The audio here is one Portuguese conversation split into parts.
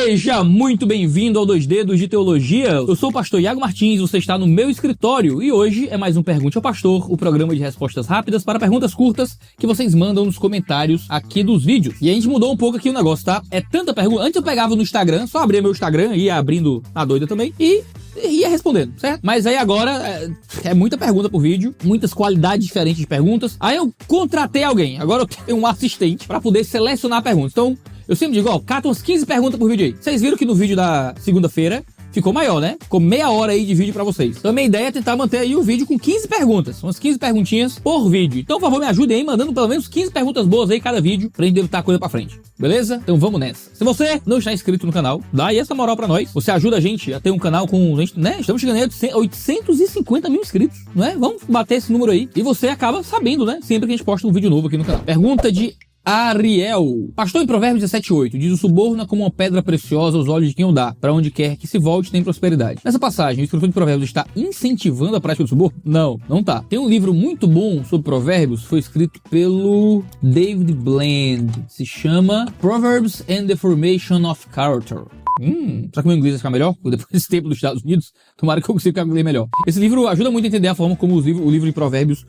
Seja muito bem-vindo ao 2 Dedos de Teologia. Eu sou o pastor Iago Martins, você está no meu escritório e hoje é mais um Pergunte ao Pastor, o programa de respostas rápidas para perguntas curtas que vocês mandam nos comentários aqui dos vídeos. E a gente mudou um pouco aqui o negócio, tá? É tanta pergunta. Antes eu pegava no Instagram, só abria meu Instagram, ia abrindo a doida também e ia respondendo, certo? Mas aí agora é muita pergunta por vídeo, muitas qualidades diferentes de perguntas. Aí eu contratei alguém, agora eu tenho um assistente para poder selecionar perguntas. Então, eu sempre digo, cata umas 15 perguntas por vídeo aí. Vocês viram que no vídeo da segunda-feira ficou maior, né? Ficou meia hora aí de vídeo pra vocês. Então a minha ideia é tentar manter aí o vídeo com 15 perguntas. Umas 15 perguntinhas por vídeo. Então, por favor, me ajudem aí, mandando pelo menos 15 perguntas boas aí cada vídeo, pra gente botar a coisa pra frente. Beleza? Então vamos nessa. Se você não está inscrito no canal, dá aí essa moral pra nós. Você ajuda a gente a ter um canal com, né? Estamos chegando aí a 850 mil inscritos, né? Vamos bater esse número aí. E você acaba sabendo, né? Sempre que a gente posta um vídeo novo aqui no canal. Pergunta de Ariel. Pastor, em Provérbios 17:8 diz: o suborno é como uma pedra preciosa aos olhos de quem o dá. Para onde quer que se volte tem prosperidade. Nessa passagem, o escritor de Provérbios está incentivando a prática do suborno? Não tá. Tem um livro muito bom sobre Provérbios, foi escrito pelo David Bland. Se chama Proverbs and the Formation of Character. Será que o meu inglês vai ficar melhor? Depois desse tempo dos Estados Unidos, tomara que eu consiga ler melhor. Esse livro ajuda muito a entender a forma como o livro de Provérbios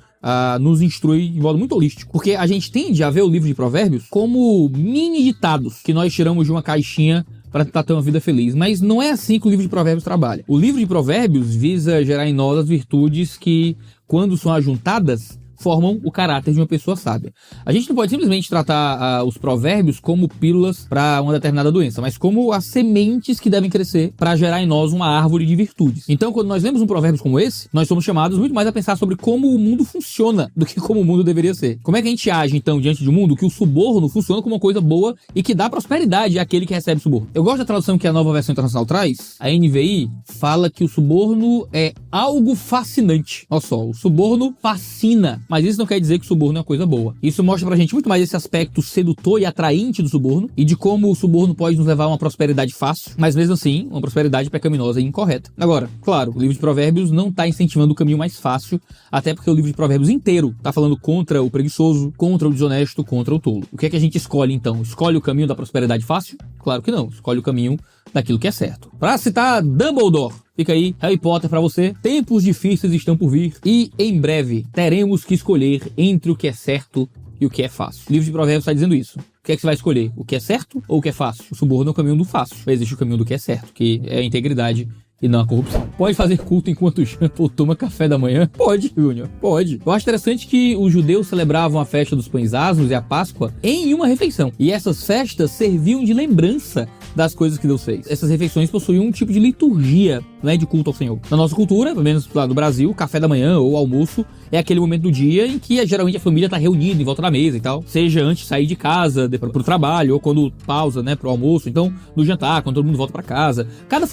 nos instrui de modo muito holístico. Porque a gente tende a ver o livro de Provérbios como mini ditados que nós tiramos de uma caixinha para tentar ter uma vida feliz. Mas não é assim que o livro de Provérbios trabalha. O livro de Provérbios visa gerar em nós as virtudes que, quando são ajuntadas, formam o caráter de uma pessoa sábia. A gente não pode simplesmente tratar os provérbios como pílulas para uma determinada doença, mas como as sementes que devem crescer para gerar em nós uma árvore de virtudes. Então, quando nós lemos um provérbio como esse, nós somos chamados muito mais a pensar sobre como o mundo funciona do que como o mundo deveria ser. Como é que a gente age, então, diante de um mundo que o suborno funciona como uma coisa boa e que dá prosperidade àquele que recebe suborno? Eu gosto da tradução que a Nova Versão Internacional traz. A NVI fala que o suborno é algo fascinante. Olha só, o suborno fascina. Mas isso não quer dizer que o suborno é uma coisa boa. Isso mostra pra gente muito mais esse aspecto sedutor e atraente do suborno e de como o suborno pode nos levar a uma prosperidade fácil, mas mesmo assim, uma prosperidade pecaminosa e incorreta. Agora, claro, o livro de Provérbios não tá incentivando o caminho mais fácil, até porque o livro de Provérbios inteiro tá falando contra o preguiçoso, contra o desonesto, contra o tolo. O que é que a gente escolhe então? Escolhe o caminho da prosperidade fácil? Claro que não. Escolhe o caminho daquilo que é certo. Pra citar Dumbledore, fica aí, Harry Potter pra você. Tempos difíceis estão por vir e em breve teremos que escolher entre o que é certo e o que é fácil. O livro de Provérbios está dizendo isso. O que é que você vai escolher? O que é certo ou o que é fácil? O suborno é o caminho do fácil. Existe o caminho do que é certo, que é a integridade e não a corrupção. Pode fazer culto enquanto janta ou toma café da manhã? Pode, Júnior, pode. Eu acho interessante que os judeus celebravam a festa dos pães asmos e a Páscoa em uma refeição. E essas festas serviam de lembrança das coisas que Deus fez. Essas refeições possuíam um tipo de liturgia, né, de culto ao Senhor. Na nossa cultura, pelo menos lá no Brasil, café da manhã ou almoço é aquele momento do dia em que geralmente a família tá reunida em volta da mesa e tal. Seja antes de sair de casa, pro trabalho, ou quando pausa, né, pro almoço. Então, no jantar, quando todo mundo volta pra casa.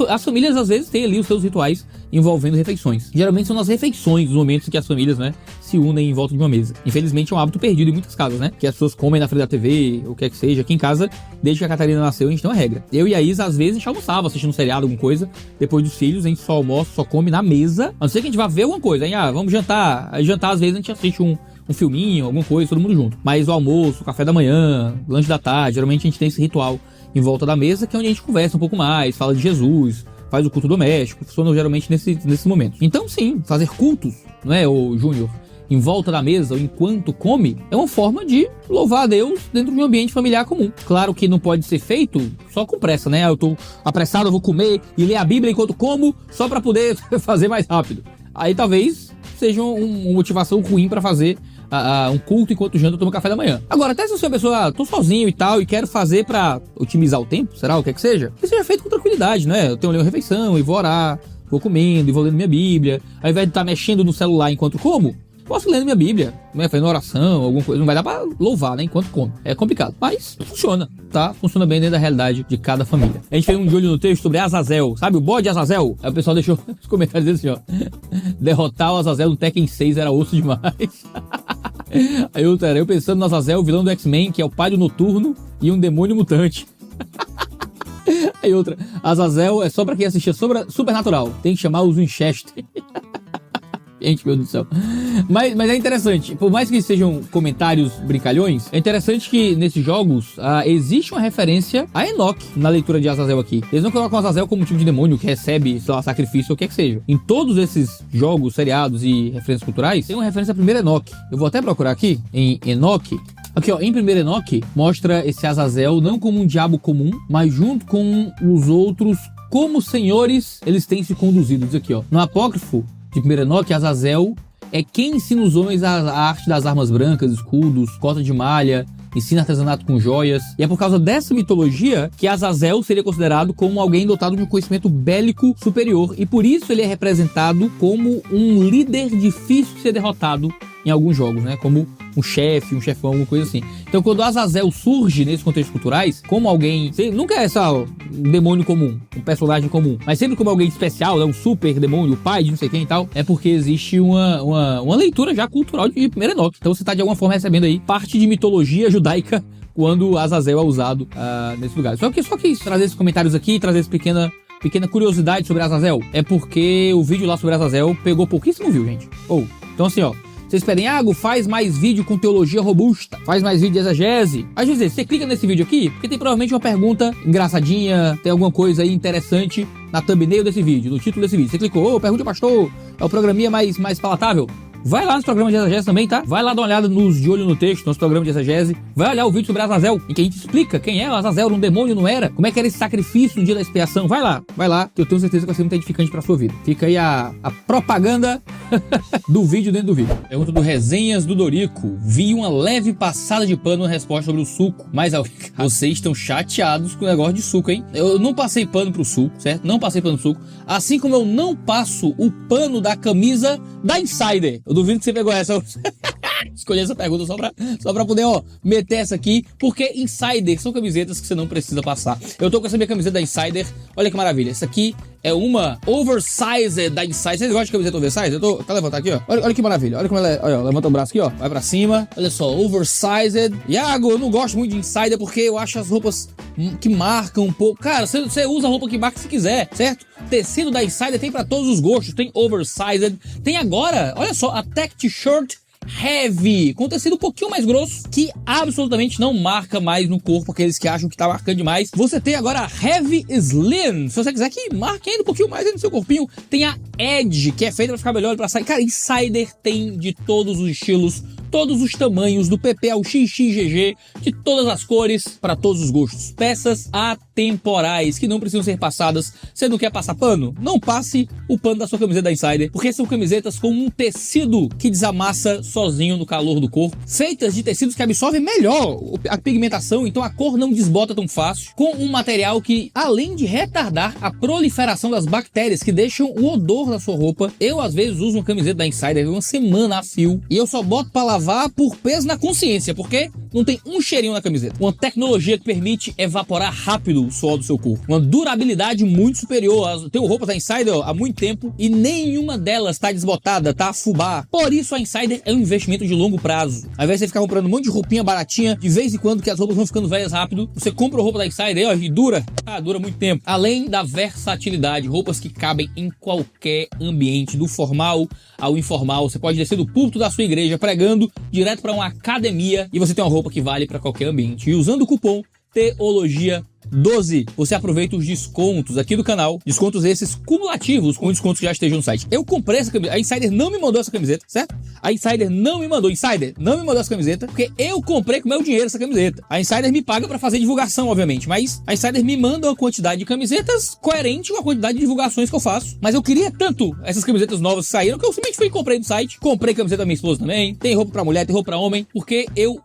As famílias, às vezes, têm ali os seus rituais envolvendo refeições. Geralmente são nas refeições, os momentos em que as famílias, né, se unem em volta de uma mesa. Infelizmente é um hábito perdido em muitas casas, né? Que as pessoas comem na frente da TV, ou o que é que seja. Aqui em casa, desde que a Catarina nasceu, a gente tem uma regra. Eu e a Isa, às vezes, a gente almoçava assistindo um seriado, alguma coisa. Depois dos filhos, a gente só almoça, só come na mesa. A não ser que a gente vá ver alguma coisa. Aí, vamos jantar. Aí jantar, às vezes, a gente assiste um filminho, alguma coisa, todo mundo junto. Mas o almoço, o café da manhã, lanche da tarde, geralmente a gente tem esse ritual em volta da mesa, que é onde a gente conversa um pouco mais, fala de Jesus, faz o culto doméstico, funciona geralmente nesse momento. Então, sim, fazer cultos, não é, ô Júnior, em volta da mesa ou enquanto come, é uma forma de louvar a Deus dentro de um ambiente familiar comum. Claro que não pode ser feito só com pressa, né? Eu tô apressado, eu vou comer e ler a Bíblia enquanto como, só para poder fazer mais rápido. Aí talvez seja uma motivação ruim para fazer um culto enquanto janta ou toma café da manhã. Agora, até se você é uma pessoa, tô sozinho e tal, e quero fazer pra otimizar o tempo, será, o que é que seja? Que seja feito com tranquilidade, né? Eu tenho ali uma refeição e vou orar, vou comendo e vou lendo minha Bíblia. Ao invés de estar mexendo no celular enquanto como, posso ler minha Bíblia, né? Fazendo oração, alguma coisa. Não vai dar pra louvar, né? Enquanto come. É complicado. Mas funciona, tá? Funciona bem dentro da realidade de cada família. A gente fez um de olho no texto sobre Azazel. Sabe o bode Azazel? Aí o pessoal deixou os comentários dizendo assim, ó. Derrotar o Azazel no Tekken 6 era osso demais. Aí eu pensando no Azazel, o vilão do X-Men, que é o pai do Noturno e um demônio mutante. Aí outra, Azazel é só pra quem assistia Supernatural. Tem que chamar os Winchester. Gente, meu Deus do céu. Mas é interessante, por mais que sejam comentários brincalhões, é interessante que nesses jogos existe uma referência a Enoch na leitura de Azazel aqui. Eles não colocam Azazel como um tipo de demônio que recebe, sei lá, sacrifício ou o que é que seja. Em todos esses jogos, seriados e referências culturais, tem uma referência a primeiro Enoch. Eu vou até procurar aqui, em Enoch. Aqui, ó, em primeiro Enoch, mostra esse Azazel não como um diabo comum, mas junto com os outros, como senhores, eles têm se conduzido. Diz aqui, ó, no apócrifo de primeiro Enoch, Azazel é quem ensina os homens a arte das armas brancas, escudos, cota de malha, ensina artesanato com joias. E é por causa dessa mitologia que Azazel seria considerado como alguém dotado de um conhecimento bélico superior. E por isso ele é representado como um líder difícil de ser derrotado em alguns jogos, né? Como um chefe, um chefão, alguma coisa assim. Então, quando Azazel surge nesses contextos culturais, como alguém... Nunca é só um demônio comum, um personagem comum, mas sempre como alguém especial, né? Um super demônio, o pai de não sei quem e tal, é porque existe uma leitura já cultural de primeiro Enoch. Então, você tá de alguma forma recebendo aí parte de mitologia judaica quando Azazel é usado nesse lugar. Só que trazer esses comentários aqui, trazer essa pequena curiosidade sobre Azazel, é porque o vídeo lá sobre Azazel pegou pouquíssimo view, gente. Então assim, ó, vocês pedem, Iago, faz mais vídeo com teologia robusta, faz mais vídeo de exegese. Às vezes, você clica nesse vídeo aqui, porque tem provavelmente uma pergunta engraçadinha, tem alguma coisa aí interessante na thumbnail desse vídeo, no título desse vídeo. Você clicou, pergunta pastor, é o programinha mais palatável. Vai lá nos programas de exegese também, tá? Vai lá dar uma olhada nos De Olho no Texto, nos programas de exegese. Vai olhar o vídeo sobre Azazel, em que a gente explica quem é o Azazel, um demônio, não era? Como é que era esse sacrifício no dia da expiação? Vai lá, que eu tenho certeza que vai ser muito edificante pra sua vida. Fica aí a propaganda do vídeo dentro do vídeo. Pergunta do Resenhas do Dorico. Vi uma leve passada de pano na resposta sobre o suco, mas vocês estão chateados com o negócio de suco, hein? Eu não passei pano pro suco, certo? Não passei pano pro suco. Assim como eu não passo o pano da camisa da Insider. Eu duvido que você pegou essa. Escolhi essa pergunta só pra poder, meter essa aqui, porque Insider são camisetas que você não precisa passar. Eu tô com essa minha camiseta da Insider, olha que maravilha. Essa aqui é uma oversized da Insider. Vocês gostam de camiseta oversized? Tá levantando aqui, ó. Olha que maravilha, olha como ela é. Olha, levanta o braço aqui, ó, vai pra cima. Olha só, oversized. Iago, eu não gosto muito de Insider porque eu acho as roupas que marcam um pouco. Cara, você usa a roupa que marca se quiser, certo? Tecido da Insider tem pra todos os gostos. Tem oversized, tem agora, olha só, a tech t-shirt heavy, com tecido um pouquinho mais grosso, que absolutamente não marca mais no corpo, aqueles que acham que tá marcando demais. Você tem agora a heavy slim, se você quiser que marque ainda um pouquinho mais aí no seu corpinho. Tem a edge, que é feita pra ficar melhor pra sair. Cara, Insider tem de todos os estilos, todos os tamanhos, do PP ao XXGG, de todas as cores, para todos os gostos. Peças atemporais, que não precisam ser passadas. Você não quer passar pano? Não passe o pano da sua camiseta da Insider, porque são camisetas com um tecido que desamassa sozinho no calor do corpo, feitas de tecidos que absorvem melhor a pigmentação, então a cor não desbota tão fácil, com um material que, além de retardar a proliferação das bactérias que deixam o odor da sua roupa, eu às vezes uso uma camiseta da Insider uma semana a fio, e eu só boto pra lavar por peso na consciência, porque não tem um cheirinho na camiseta. Uma tecnologia que permite evaporar rápido o suor do seu corpo. Uma durabilidade muito superior. Tenho roupas da Insider há muito tempo e nenhuma delas tá desbotada, tá a fubá. Por isso a Insider é um investimento de longo prazo. Ao invés de você ficar comprando um monte de roupinha baratinha, de vez em quando que as roupas vão ficando velhas rápido, você compra roupa da Insider e dura muito tempo. Além da versatilidade, roupas que cabem em qualquer ambiente, do formal ao informal. Você pode descer do púlpito da sua igreja pregando direto para uma academia e você tem uma roupa que vale para qualquer ambiente. E usando o cupom TEOLOGIA12, você aproveita os descontos aqui do canal, descontos esses cumulativos com descontos que já estejam no site. Eu comprei essa camiseta, a Insider não me mandou essa camiseta, certo? A Insider não me mandou essa camiseta, porque eu comprei com meu dinheiro essa camiseta. A Insider me paga pra fazer divulgação, obviamente, mas a Insider me manda uma quantidade de camisetas coerente com a quantidade de divulgações que eu faço. Mas eu queria tanto essas camisetas novas que saíram, que eu simplesmente fui e comprei no site. Comprei camiseta da minha esposa também, tem roupa pra mulher, tem roupa pra homem, porque eu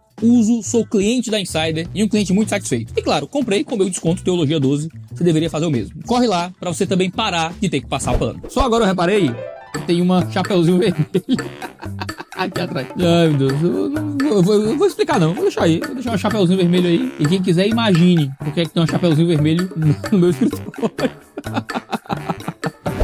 sou cliente da Insider e um cliente muito satisfeito. E claro, comprei com meu desconto Teologia 12, você deveria fazer o mesmo. Corre lá pra você também parar de ter que passar pano. Só agora eu reparei que tem uma chapeuzinho vermelho aqui atrás. Ai, meu Deus, eu vou explicar não, vou deixar aí, vou deixar um chapeuzinho vermelho aí. E quem quiser imagine por que é que tem um chapeuzinho vermelho no meu escritório.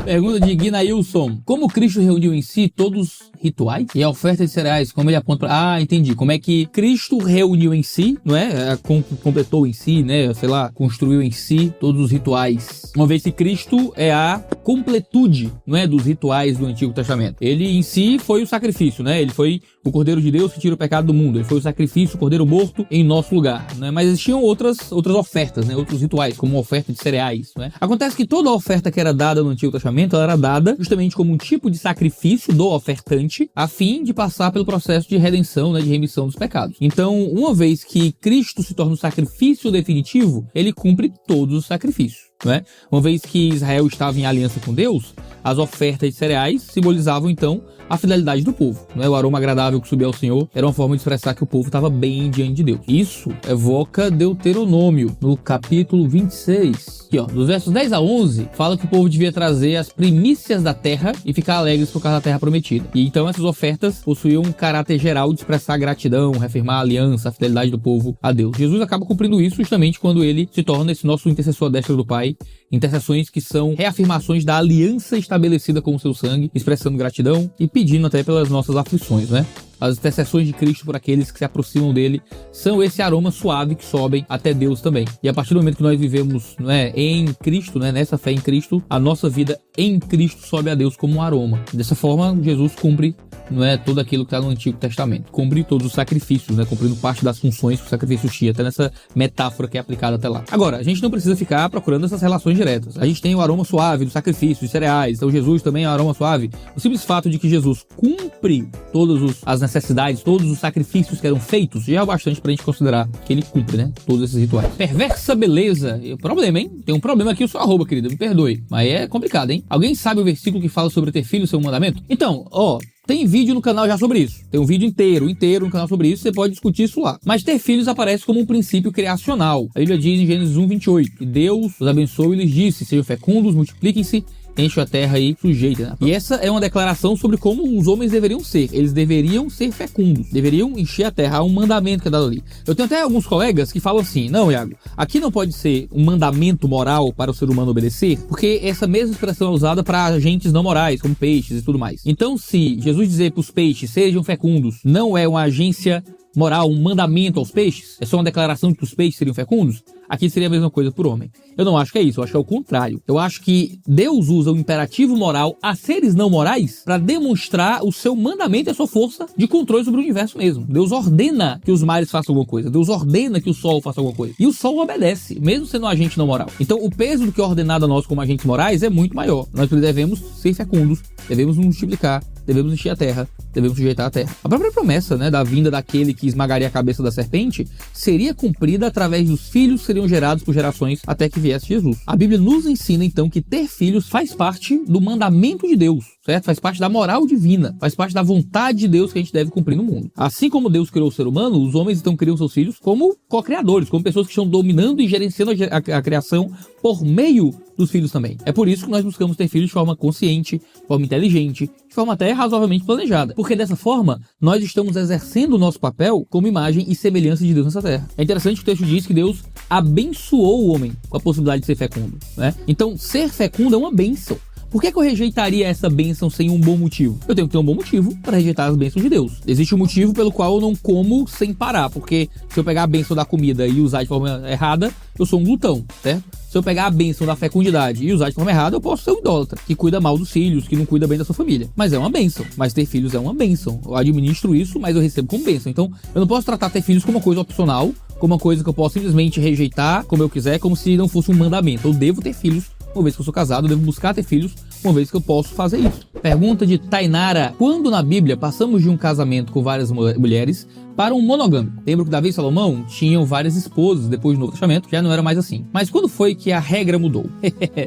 Pergunta de Guinailson. Como Cristo reuniu em si todos rituais? E a oferta de cereais, como ele aponta pra... entendi. Como é que Cristo reuniu em si, não é? Completou em si, né? Sei lá, construiu em si todos os rituais. Uma vez que Cristo é a completude, não é? Dos rituais do Antigo Testamento. Ele em si foi o sacrifício, né? Ele foi o Cordeiro de Deus que tira o pecado do mundo. Ele foi o sacrifício, o Cordeiro morto em nosso lugar, né? Mas existiam outras ofertas, né? Outros rituais, como a oferta de cereais, né? Acontece que toda a oferta que era dada no Antigo Testamento, ela era dada justamente como um tipo de sacrifício do ofertante, a fim de passar pelo processo de redenção, né? De remissão dos pecados. Então, uma vez que Cristo se torna o sacrifício definitivo, ele cumpre todos os sacrifícios, né? Uma vez que Israel estava em aliança com Deus, as ofertas de cereais simbolizavam então a fidelidade do povo, né? O aroma agradável que subia ao Senhor era uma forma de expressar que o povo estava bem diante de Deus. Isso evoca Deuteronômio, no capítulo 26. Aqui, ó, dos versos 10 a 11, fala que o povo devia trazer as primícias da terra e ficar alegres por causa da terra prometida. E então essas ofertas possuíam um caráter geral de expressar gratidão, reafirmar a aliança, a fidelidade do povo a Deus. Jesus acaba cumprindo isso justamente quando ele se torna esse nosso intercessor à destra do Pai. Intercessões que são reafirmações da aliança estabelecida com o seu sangue, expressando gratidão e pedindo até pelas nossas aflições, né? As intercessões de Cristo por aqueles que se aproximam dele são esse aroma suave que sobem até Deus também. E a partir do momento que nós vivemos, não é, em Cristo, né, nessa fé em Cristo, a nossa vida em Cristo sobe a Deus como um aroma. Dessa forma, Jesus cumpre, não é, tudo aquilo que está no Antigo Testamento. Cumpre todos os sacrifícios, né, cumprindo parte das funções que o sacrifício tinha, até nessa metáfora que é aplicada até lá. Agora, a gente não precisa ficar procurando essas relações diretas. A gente tem o aroma suave do sacrifício, dos cereais, então Jesus também é um aroma suave. O simples fato de que Jesus cumpre todas as necessidades, todos os sacrifícios que eram feitos, já é o bastante pra gente considerar que ele cumpre, né, todos esses rituais. Perversa beleza. Problema, hein? Tem um problema aqui, o seu arroba, querida, me perdoe. Mas é complicado, hein? Alguém sabe o versículo que fala sobre ter filho, seu mandamento? Então, ó, tem vídeo no canal já sobre isso. Tem um vídeo inteiro no canal sobre isso, você pode discutir isso lá. Mas ter filhos aparece como um princípio criacional. A Bíblia diz em Gênesis 1:28, que Deus os abençoou e lhes disse, sejam fecundos, multipliquem-se, enche a terra aí sujeita, né? E essa é uma declaração sobre como os homens deveriam ser. Eles deveriam ser fecundos, deveriam encher a terra. Há um mandamento que é dado ali. Eu tenho até alguns colegas que falam assim, não, Iago, aqui não pode ser um mandamento moral para o ser humano obedecer, porque essa mesma expressão é usada para agentes não morais, como peixes e tudo mais. Então, se Jesus dizer para os peixes sejam fecundos, não é uma agência moral, um mandamento aos peixes, é só uma declaração de que os peixes seriam fecundos, aqui seria a mesma coisa por homem. Eu não acho que é isso, eu acho que é o contrário. Eu acho que Deus usa o imperativo moral a seres não morais para demonstrar o seu mandamento e a sua força de controle sobre o universo mesmo. Deus ordena que os mares façam alguma coisa, Deus ordena que o sol faça alguma coisa. E o sol obedece, mesmo sendo um agente não moral. Então o peso do que é ordenado a nós como agentes morais é muito maior. Nós devemos ser fecundos, devemos nos multiplicar, devemos encher a terra, devemos sujeitar a terra. A própria promessa, né, da vinda daquele que esmagaria a cabeça da serpente seria cumprida através dos filhos que seriam gerados por gerações até que viesse Jesus. A Bíblia nos ensina então que ter filhos faz parte do mandamento de Deus, certo? Faz parte da moral divina, faz parte da vontade de Deus que a gente deve cumprir no mundo. Assim como Deus criou o ser humano, os homens então criam seus filhos como co-criadores, como pessoas que estão dominando e gerenciando a criação por meio dos filhos também. É por isso que nós buscamos ter filhos de forma consciente, de forma inteligente, de forma até razoavelmente planejada. Porque dessa forma, nós estamos exercendo o nosso papel como imagem e semelhança de Deus nessa terra. É interessante que o texto diz que Deus abençoou o homem com a possibilidade de ser fecundo, né? Então, ser fecundo é uma bênção. Por que eu rejeitaria essa bênção sem um bom motivo? Eu tenho que ter um bom motivo para rejeitar as bênçãos de Deus. Existe um motivo pelo qual eu não como sem parar, porque se eu pegar a bênção da comida e usar de forma errada, eu sou um glutão, certo? Se eu pegar a bênção da fecundidade e usar de forma errada, eu posso ser um idólatra, que cuida mal dos filhos, que não cuida bem da sua família. Mas é uma bênção. Mas ter filhos é uma bênção. Eu administro isso, mas eu recebo como bênção. Então, eu não posso tratar ter filhos como uma coisa opcional, como uma coisa que eu posso simplesmente rejeitar como eu quiser, como se não fosse um mandamento. Eu devo ter filhos. Uma vez que eu sou casado, eu devo buscar ter filhos, uma vez que eu posso fazer isso. Pergunta de Tainara. Quando na Bíblia passamos de um casamento com várias mulheres para um monogâmico? Lembro que Davi e Salomão tinham várias esposas depois do Novo Testamento, já não era mais assim. Mas quando foi que a regra mudou?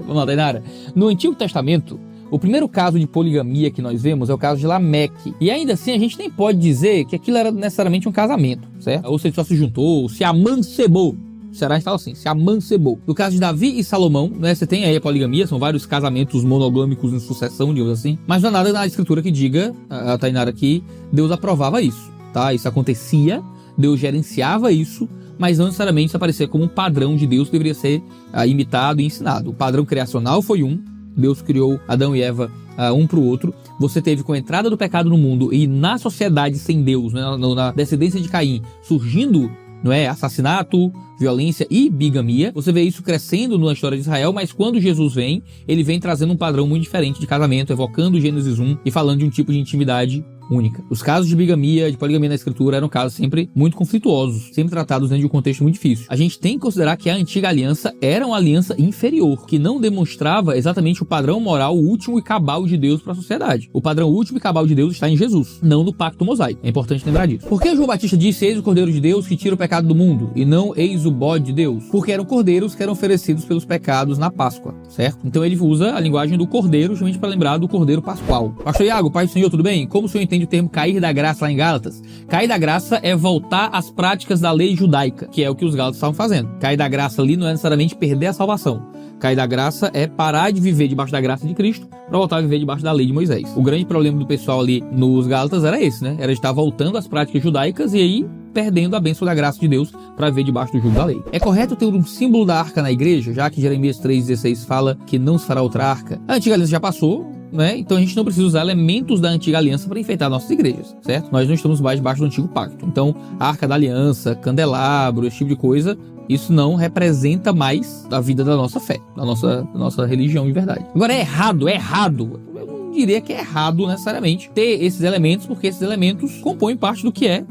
Vamos lá, Tainara. No Antigo Testamento, o primeiro caso de poligamia que nós vemos é o caso de Lameque. E ainda assim, a gente nem pode dizer que aquilo era necessariamente um casamento, certo? Ou se ele só se juntou, ou se amancebou. Será que fala assim, se amancebou. No caso de Davi e Salomão, né, você tem aí a poligamia, são vários casamentos monogâmicos em sucessão, digamos assim, mas não há nada na escritura que diga, a Tainara, que Deus aprovava isso, tá? Isso acontecia, Deus gerenciava isso, mas não necessariamente isso aparecia como um padrão de Deus que deveria ser imitado e ensinado. O padrão criacional foi um, Deus criou Adão e Eva um pro outro. Você teve com a entrada do pecado no mundo e na sociedade sem Deus, né, na descendência de Caim, surgindo, não é, assassinato, violência e bigamia. Você vê isso crescendo na história de Israel, mas quando Jesus vem, ele vem trazendo um padrão muito diferente de casamento, evocando Gênesis 1 e falando de um tipo de intimidade única. Os casos de bigamia, de poligamia na escritura eram casos sempre muito conflituosos, sempre tratados dentro de um contexto muito difícil. A gente tem que considerar que a antiga aliança era uma aliança inferior, que não demonstrava exatamente o padrão moral último e cabal de Deus para a sociedade. O padrão último e cabal de Deus está em Jesus, não no pacto mosaico. É importante lembrar disso. Por que João Batista disse: eis o Cordeiro de Deus que tira o pecado do mundo, e não eis o bode de Deus? Porque eram cordeiros que eram oferecidos pelos pecados na Páscoa, certo? Então ele usa a linguagem do cordeiro justamente para lembrar do cordeiro pascual. Pastor Iago, Pai do Senhor, tudo bem? Como o senhor entende o termo cair da graça lá em Gálatas? Cair da graça é voltar às práticas da lei judaica, que é o que os gálatas estavam fazendo. Cair da graça ali não é necessariamente perder a salvação. Cair da graça é parar de viver debaixo da graça de Cristo para voltar a viver debaixo da lei de Moisés. O grande problema do pessoal ali nos Gálatas era esse, né? Era de estar voltando às práticas judaicas e aí perdendo a bênção da graça de Deus para viver debaixo do jugo da lei. É correto ter um símbolo da arca na igreja, já que Jeremias 3,16 fala que não se fará outra arca? A antiga aliança já passou, né? Então a gente não precisa usar elementos da antiga aliança para enfeitar nossas igrejas, certo? Nós não estamos mais debaixo do antigo pacto. Então a arca da aliança, candelabro, esse tipo de coisa, isso não representa mais a vida da nossa fé, da nossa religião de verdade. Agora é errado. Eu não diria que é errado necessariamente ter esses elementos, porque esses elementos compõem parte do que é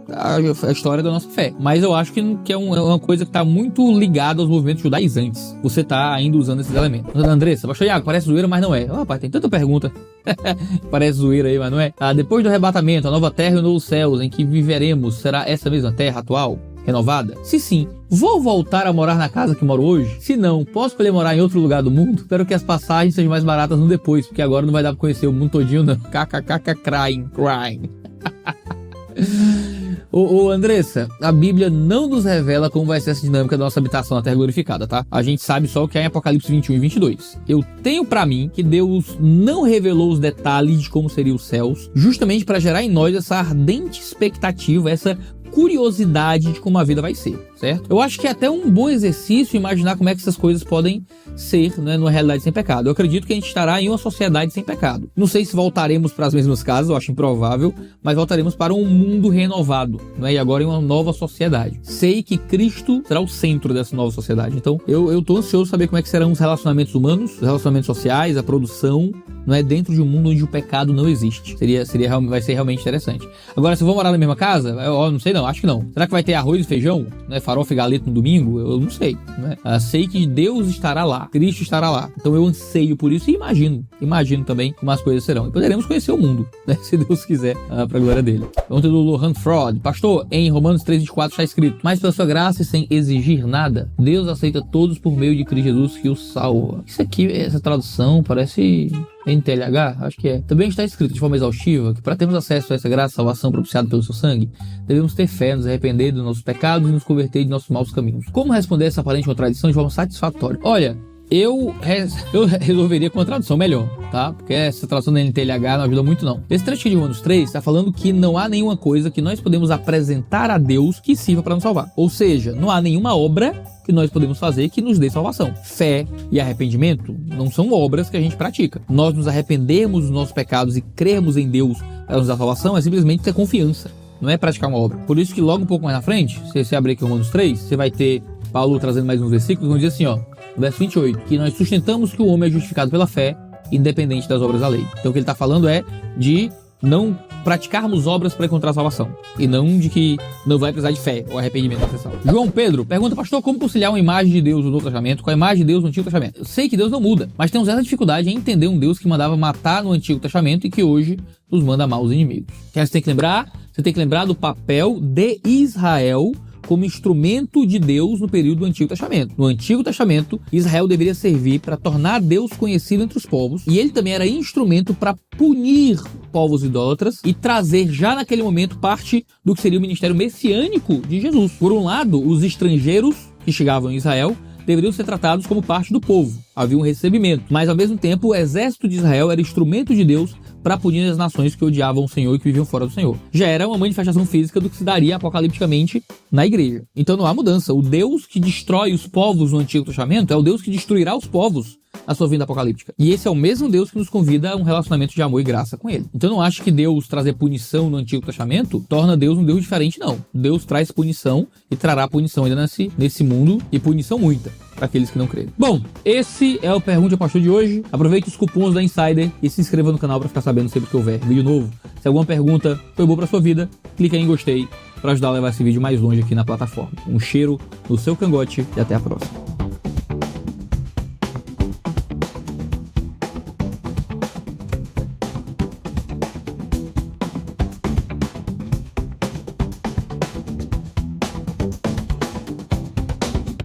a história da nossa fé. Mas eu acho que é uma coisa que está muito ligada aos movimentos judaizantes. Você está ainda usando esses elementos. Andressa, pastor Iago, parece zoeira, mas não é. Rapaz, tem tanta pergunta. Parece zoeira aí, mas não é. Depois do arrebatamento, a nova terra e os novos céus em que viveremos, será essa mesma terra atual? Renovada? Se sim, vou voltar a morar na casa que moro hoje? Se não, posso escolher morar em outro lugar do mundo? Espero que as passagens sejam mais baratas no depois, porque agora não vai dar pra conhecer o mundo todinho, não. KKKK crying. Ô Andressa, a Bíblia não nos revela como vai ser essa dinâmica da nossa habitação na Terra glorificada, tá? A gente sabe só o que é em Apocalipse 21 e 22. Eu tenho pra mim que Deus não revelou os detalhes de como seriam os céus, justamente para gerar em nós essa ardente expectativa, essa curiosidade de como a vida vai ser, certo? Eu acho que é até um bom exercício imaginar como é que essas coisas podem ser, né, numa realidade sem pecado. Eu acredito que a gente estará em uma sociedade sem pecado. Não sei se voltaremos para as mesmas casas, eu acho improvável, mas voltaremos para um mundo renovado, né, e agora em uma nova sociedade. Sei que Cristo será o centro dessa nova sociedade, então eu tô ansioso saber como é que serão os relacionamentos humanos, os relacionamentos sociais, a produção, não é, dentro de um mundo onde o pecado não existe. Vai ser realmente interessante. Agora, se eu vou morar na mesma casa, eu não sei não, acho que não. Será que vai ter arroz e feijão, né, farofa e galeto no domingo? Eu não sei, né? Sei que Deus estará lá, Cristo estará lá. Então eu anseio por isso e imagino também como as coisas serão. E poderemos conhecer o mundo, né, se Deus quiser, para a glória dele. Vamos ter do Lohan Fraud. Pastor, em Romanos 3,24 está escrito: mas pela sua graça e sem exigir nada, Deus aceita todos por meio de Cristo Jesus que os salva. Isso aqui, essa tradução parece NTLH, acho que é. Também está escrito de forma exaustiva que para termos acesso a essa graça e salvação propiciada pelo seu sangue, devemos ter fé, nos arrepender dos nossos pecados e nos converter de nossos maus caminhos. Como responder essa aparente contradição de forma satisfatória? Olha, eu resolveria com uma tradução melhor, tá? Porque essa tradução da NTLH não ajuda muito, não. Esse trecho de Romanos 3 está falando que não há nenhuma coisa que nós podemos apresentar a Deus que sirva para nos salvar. Ou seja, não há nenhuma obra que nós podemos fazer que nos dê salvação. Fé e arrependimento não são obras que a gente pratica. Nós nos arrependermos dos nossos pecados e crermos em Deus para nos dar salvação é simplesmente ter confiança. Não é praticar uma obra. Por isso que logo um pouco mais na frente, se você abrir aqui o Romanos 3, você vai ter Paulo trazendo mais uns versículos, vão dizer assim, ó, no verso 28, que nós sustentamos que o homem é justificado pela fé, independente das obras da lei. Então o que ele está falando é de não praticarmos obras para encontrar salvação, e não de que não vai precisar de fé ou arrependimento para ser salvo. João Pedro pergunta: pastor, como conciliar uma imagem de Deus no Novo Testamento com a imagem de Deus no Antigo Testamento? Eu sei que Deus não muda, mas temos essa dificuldade em entender um Deus que mandava matar no Antigo Testamento e que hoje nos manda amar os inimigos. Você tem que lembrar do papel de Israel como instrumento de Deus no período do Antigo Testamento. No Antigo Testamento, Israel deveria servir para tornar Deus conhecido entre os povos, e ele também era instrumento para punir povos idólatras e trazer já naquele momento parte do que seria o ministério messiânico de Jesus. Por um lado, os estrangeiros que chegavam em Israel deveriam ser tratados como parte do povo. Havia um recebimento, mas ao mesmo tempo o exército de Israel era instrumento de Deus para punir as nações que odiavam o Senhor e que viviam fora do Senhor. Já era uma manifestação física do que se daria apocalipticamente na igreja. Então não há mudança. O Deus que destrói os povos no Antigo Testamento é o Deus que destruirá os povos a sua vinda apocalíptica. E esse é o mesmo Deus que nos convida a um relacionamento de amor e graça com ele. Então eu não acho que Deus trazer punição no Antigo Testamento torna Deus um Deus diferente, não. Deus traz punição e trará punição ainda nesse mundo, e punição muita para aqueles que não creem. Bom, esse é o Pergunte ao Pastor de hoje. Aproveite os cupons da Insider e se inscreva no canal para ficar sabendo sempre que houver vídeo novo. Se alguma pergunta foi boa para sua vida, clique aí em gostei para ajudar a levar esse vídeo mais longe aqui na plataforma. Um cheiro no seu cangote e até a próxima.